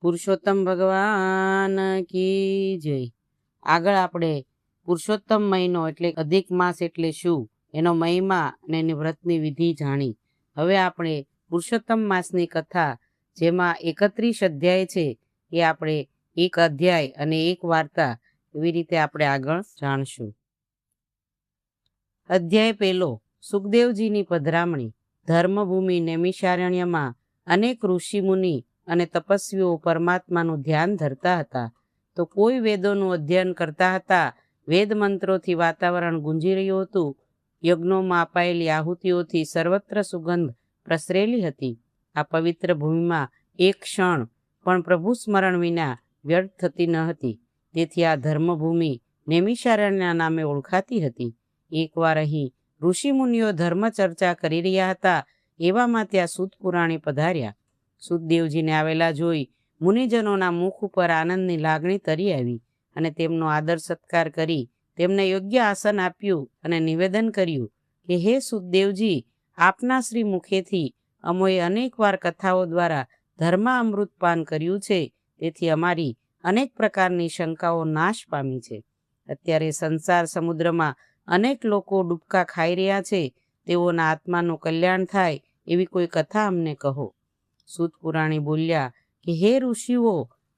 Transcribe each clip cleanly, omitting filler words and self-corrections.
પુરુષોત્તમ ભગવાન કી જય. આગળ આપણે પુરુષોત્તમ મહિનો એટલે અધિક માસ એટલે શું, એનો મહિમા અને એની વ્રતની વિધિ જાણી. હવે આપણે પુરુષોત્તમ માસની કથા, જેમાં 31 અધ્યાય છે, એ આપણે એક અધ્યાય અને એક વાર્તા એવી રીતે આપણે આગળ જાણશું. અધ્યાય પહેલો, સુખદેવજીની પધરામણી. ધર્મભૂમિ નૈમિષારણ્યમાં અનેક ઋષિમુનિ અને તપસ્વીઓ પરમાત્માનું ધ્યાન ધરતા હતા. તો કોઈ વેદોનું અધ્યયન કરતા હતા. વેદ મંત્રોથી વાતાવરણ ગુંજી રહ્યું હતું. યજ્ઞોમાં અપાયેલી આહુતિઓથી સર્વત્ર સુગંધ પ્રસરેલી હતી. આ પવિત્ર ભૂમિમાં એક ક્ષણ પણ પ્રભુ સ્મરણ વિના વ્યર્થ થતી ન હતી. તેથી આ ધર્મભૂમિ નૈમિષારણ્યના નામે ઓળખાતી હતી. એકવાર અહીં ઋષિમુનિઓ ધર્મ ચર્ચા કરી રહ્યા હતા. એવામાં ત્યાં સૂત પુરાણી પધાર્યા. સુખદેવજીને આવેલા જોઈ મુનિજનોના મુખ ઉપર આનંદની લાગણી તરી આવી અને તેમનો આદર સત્કાર કરી તેમને યોગ્ય આસન આપ્યું અને નિવેદન કર્યું કે, હે સુખદેવજી, આપના શ્રી મુખેથી અમોએ અનેકવાર કથાઓ દ્વારા ધર્મામૃત પાન કર્યું છે. તેથી અમારી અનેક પ્રકારની શંકાઓ નાશ પામી છે. અત્યારે સંસાર સમુદ્રમાં અનેક લોકો ડૂબકા ખાઈ રહ્યા છે. તેઓના આત્માનું કલ્યાણ થાય એવી કોઈ કથા અમને કહો. સૂત પુરાણી બોલ્યા કે, હે ઋષિઓ,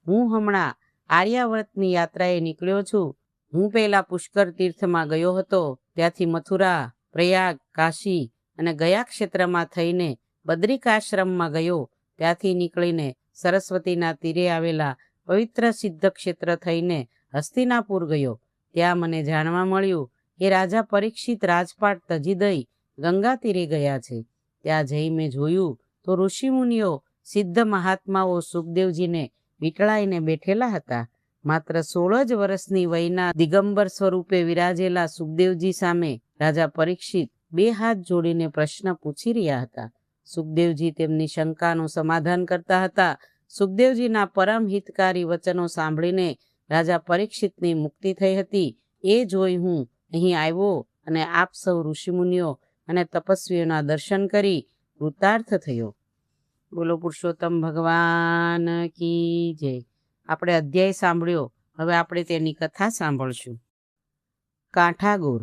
હું હમણાં આર્યાવર્તની યાત્રાએ નીકળ્યો છું. હું પહેલા પુષ્કર તીર્થમાં ગયો હતો. ત્યાંથી મથુરા, પ્રયાગ, કાશી અને ગયા ક્ષેત્રમાં થઈને બદ્રિકાશ્રમમાં ગયો. ત્યાંથી નીકળીને સરસ્વતીના તીરે આવેલા પવિત્ર સિદ્ધ ક્ષેત્ર થઈને હસ્તિનાપુર ગયો. ત્યાં મને જાણવા મળ્યું કે રાજા પરીક્ષિત રાજપાટ તજી દઈ ગંગા તીરે ગયા છે. ત્યાં જઈ મેં જોયું તો ઋષિમુનિઓ, સિદ્ધ મહાત્માઓ સુખદેવજીને વીંટળાઈને બેઠેલા હતા. માત્ર 16 જ વર્ષની વયના દિગંબર સ્વરૂપે વિરાજેલા સુખદેવજી સામે રાજા પરીક્ષિત 2 હાથ જોડીને પ્રશ્ન પૂછી રહ્યા હતા. સુખદેવજી તેમની શંકાનું સમાધાન કરતા હતા. સુખદેવજીના પરમ હિતકારી વચનો સાંભળીને રાજા પરીક્ષિતની મુક્તિ થઈ હતી. એ જોઈ હું અહીં આવ્યો અને આપ સૌ ઋષિમુનિઓ અને તપસ્વીઓના દર્શન કરી કૃતાર્થ થયો. બોલો પુરુષોત્તમ ભગવાન કી જય. આપણે અધ્યાય સાંભળ્યો. હવે આપણે તેની કથા સાંભળશું. કાંઠાગોર.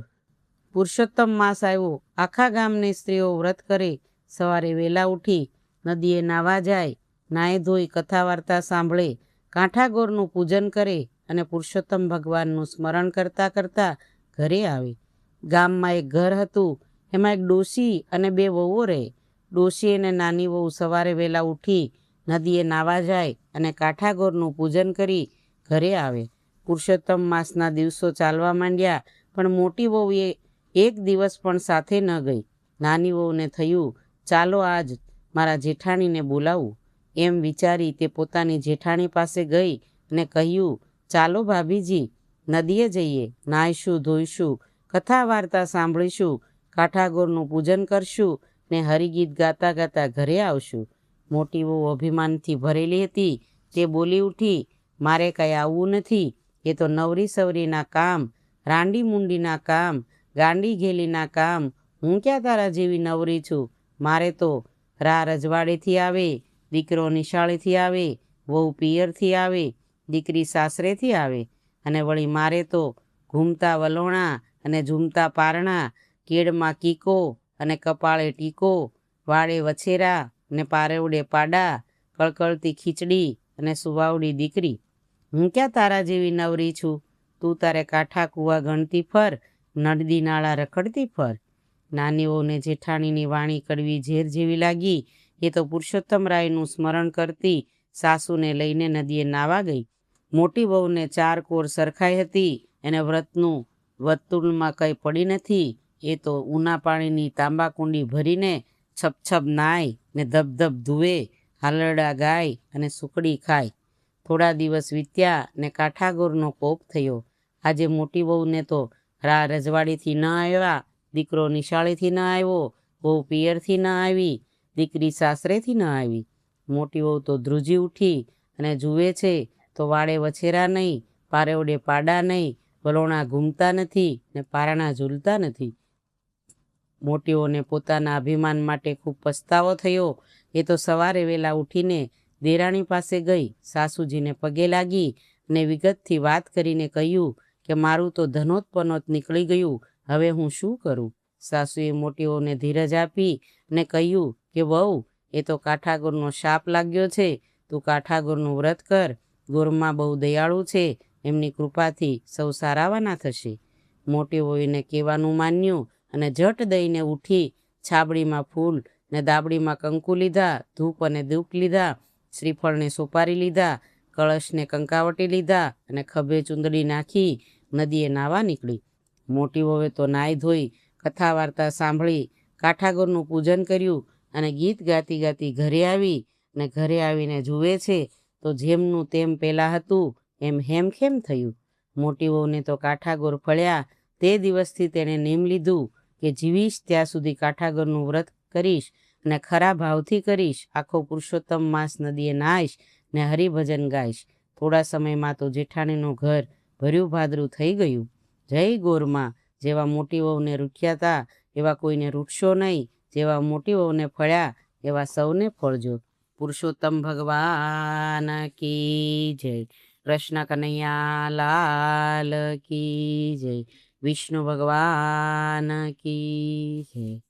પુરુષોત્તમ માસ આવ્યો. આખા ગામની સ્ત્રીઓ વ્રત કરે. સવારે વહેલા ઉઠી નદીએ નાવા જાય. નાહી ધોઈ કથા વાર્તા સાંભળે. કાંઠાગોરનું પૂજન કરે અને પુરુષોત્તમ ભગવાનનું સ્મરણ કરતા કરતા ઘરે આવે. ગામમાં એક ઘર હતું. એમાં એક ડોશી અને 2 વહુઓ રહે. ડોશી અને નાની વહુ સવારે વહેલા ઉઠી નદીએ નાવા જાય અને કાંઠાગોરનું પૂજન કરી ઘરે આવે. પુરુષોત્તમ માસના દિવસો ચાલવા માંડ્યા, પણ મોટી વહુએ એક દિવસ પણ સાથે ન ગઈ. નાની વહુને થયું, ચાલો આજ મારા જેઠાણીને બોલાવું. એમ વિચારી તે પોતાની જેઠાણી પાસે ગઈ અને કહ્યું, ચાલો ભાભીજી, નદીએ જઈએ, નાહીશું, ધોઈશું, કથા વાર્તા સાંભળીશું, કાંઠાગોરનું પૂજન કરશું ને હરિગીત ગાતા ગાતા ઘરે આવશું. મોટી વહુ અભિમાનથી ભરેલી હતી. તે બોલી ઉઠી, મારે કંઈ આવવું નથી. એ તો નવરી સવરીના કામ, રાંડી મુંડીના કામ, ગાંડી ઘેલીના કામ. હું ક્યાં તારા જેવી નવરી છું? મારે તો રા રજવાડેથી આવે, દીકરો નિશાળેથી આવે, વહુ પિયરથી આવે, દીકરી સાસરેથી આવે, અને વળી મારે તો ઘૂમતા વલોણા અને ઝૂમતા પારણા, કેળમાં કીકો અને કપાળે ટીકો, વાળે વછેરા અને પારેવડે પાડા, કળકળતી ખીચડી અને સુવાવડી દીકરી. હું ક્યાં તારા જેવી નવરી છું? તું તારે કાંઠા કૂવા ગણતી ફર, નદી નાળા રખડતી ફર. નાની વહુને જેઠાણીની વાણી કડવી ઝેર જેવી લાગી. એ તો પુરુષોત્તમ રાયનું સ્મરણ કરતી સાસુને લઈને નદીએ નાવા ગઈ. મોટી વહુને 4 કોર સરખાઈ હતી. એને વ્રતનું વતુલમાં કંઈ પડી નથી. એ તો ઊના પાણીની તાંબા કુંડી ભરીને છપછપ નાય ને ધબધબ ધુએ, હાલરડા ગાય અને સુકડી ખાય. થોડા દિવસ વીત્યા ને કાંઠાગોરનો કોપ થયો. આજે મોટી વહુને તો રા રજવાડીથી ન આવ્યા, દીકરો નિશાળેથી ન આવ્યો, વહુ પિયરથી ન આવી, દીકરી સાસરેથી ન આવી. મોટી વહુ તો ધ્રુજી ઉઠી અને જુએ છે તો વાળે વછેરા નહીં, પારેવડે પાડા નહીં, વલોણા ઘૂમતા નથી ને પારણા ઝૂલતા નથી. મોટીઓને પોતાના અભિમાન માટે ખૂબ પસ્તાવો થયો. એ તો સવારે વહેલા ઉઠીને દેરાણી પાસે ગઈ, સાસુજીને પગે લાગી ને વિગતથી વાત કરીને કહ્યું કે મારું તો ધનોતપનોત નીકળી ગયું, હવે હું શું કરું? સાસુએ મોટી વહુને ધીરજ આપી ને કહ્યું કે વહુ, એ તો કાઠાગોરનો શાપ લાગ્યો છે, તું કાઠાગોરનું વ્રત કર, ગોરમાં બહુ દયાળુ છે, એમની કૃપાથી સૌ સારાવાના થશે. મોટી વહુને કહેવાનું માન્યું અને ઝટ દઈને ઉઠી છાબડીમાં ફૂલ ને દાબડીમાં કંકુ લીધા, ધૂપ અને દૂપ લીધા, શ્રીફળને સોપારી લીધા, કળશને કંકાવટી લીધા અને ખભે ચૂંદડી નાખી નદીએ નાવા નીકળી. મોટી વહુએ તો નાહી ધોઈ કથા વાર્તા સાંભળી, કાઠાગોરનું પૂજન કર્યું અને ગીત ગાતી ગાતી ઘરે આવી ને ઘરે આવીને જુએ છે તો જેમનું તેમ પહેલાં હતું એમ હેમખેમ થયું. મોટી વહુને તો કાઠાગોર ફળ્યા. તે દિવસથી તેણે નેમ લીધું કે જીવીશ ત્યાં સુધી કાઠાગોરનું વ્રત કરીશ અને ખરા ભાવથી કરીશ. આખો પુરુષોત્તમ માસ નદીએ નાહીશ ને હરિભજન ગાઈશ. થોડા સમયમાં તો જેઠાણીનું ઘર ભર્યું ભાદરું થઈ ગયું. જય ગોરમાં. જેવા મોટી વહુને રૂઠ્યા હતા એવા કોઈને રૂઠશો નહીં. જેવા મોટી વહુને ફળ્યા એવા સૌને ફળજો. પુરુષોત્તમ ભગવાન કી જય. કૃષ્ણ કનૈયા લાલ કી જય. વિષ્ણુ ભગવાન કી જય.